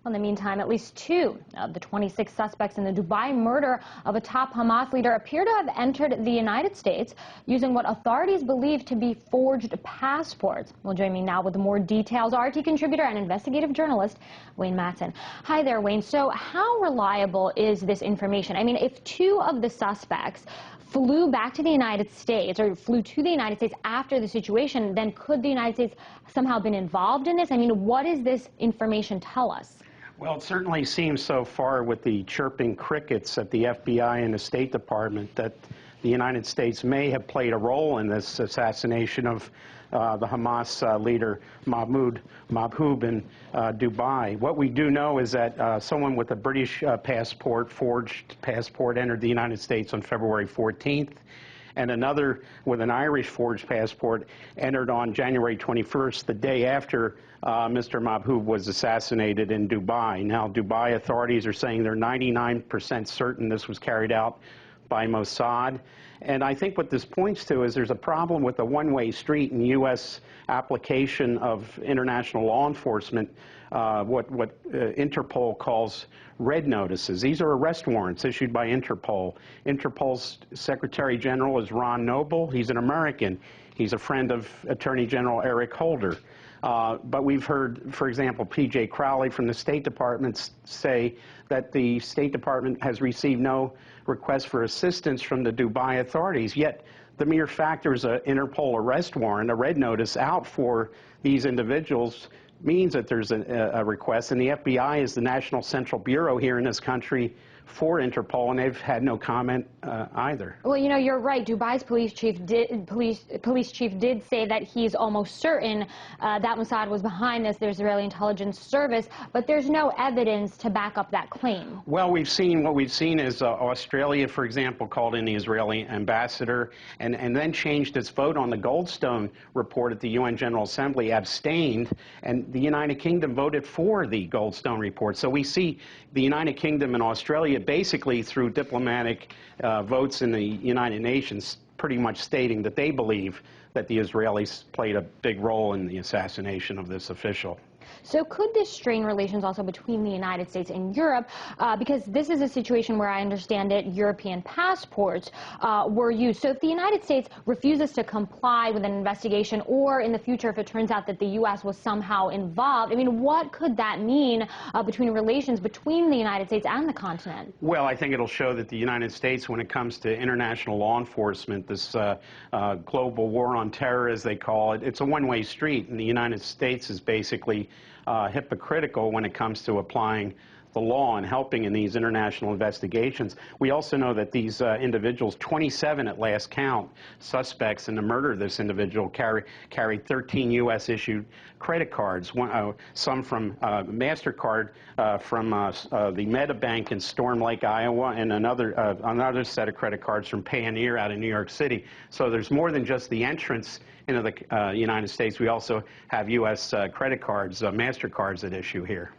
In the meantime, at least 2 of the 26 suspects in the Dubai murder of a top Hamas leader appear to have entered the United States using what authorities believe to be forged passports. Well, join me now with more details, RT contributor and investigative journalist Wayne Matson. Hi there, Wayne. So how reliable is this information? I mean, if 2 of the suspects flew back to the United States or flew to the United States after the situation, then could the United States somehow been involved in this? I mean, what does this information tell us? Well, it certainly seems so far with the chirping crickets at the FBI and the State Department that the United States may have played a role in this assassination of the Hamas leader Mahmoud in Dubai. What we do know is that someone with a British forged passport, entered the United States on February 14th, and another with an Irish forged passport entered on January 21st, the day after Mr. Mahmoud was assassinated in Dubai. Now, Dubai authorities are saying they're 99% certain this was carried out by Mossad. And I think what this points to is there's a problem with the one-way street in U.S. application of international law enforcement, what Interpol calls red notices. These are arrest warrants issued by Interpol. Interpol's Secretary General is Ron Noble. He's an American. He's a friend of Attorney General Eric Holder. But we've heard, for example, P.J. Crowley from the State Department say that the State Department has received no request for assistance from the Dubai authorities. Yet the mere fact there's an Interpol arrest warrant, a red notice out for these individuals, means that there's a request. And the FBI is the National Central Bureau here in this country for Interpol, and they've had no comment either. Well, you know, you're right. Dubai's police chief did say that he's almost certain that Mossad was behind this, the Israeli intelligence service, but there's no evidence to back up that claim. Well, what we've seen is Australia, for example, called in the Israeli ambassador and then changed its vote on the Goldstone report at the UN General Assembly, abstained, and the United Kingdom voted for the Goldstone report. So we see the United Kingdom and Australia basically through diplomatic votes in the United Nations pretty much stating that they believe that the Israelis played a big role in the assassination of this official. So could this strain relations also between the United States and Europe? Because this is a situation where I understand it, European passports were used. So if the United States refuses to comply with an investigation, or in the future if it turns out that the U.S. was somehow involved, I mean, what could that mean between relations between the United States and the continent? Well, I think it'll show that the United States, when it comes to international law enforcement, this global war on terror, as they call it, it's a one-way street, and the United States is basically hypocritical when it comes to applying the law and helping in these international investigations. We also know that these individuals, 27 at last count, suspects in the murder of this individual, carried 13 U.S.-issued credit cards, some from MasterCard from the Metabank in Storm Lake, Iowa, and another set of credit cards from Payoneer out of New York City. So there's more than just the entrance into the United States. We also have U.S. credit cards, MasterCards at issue here.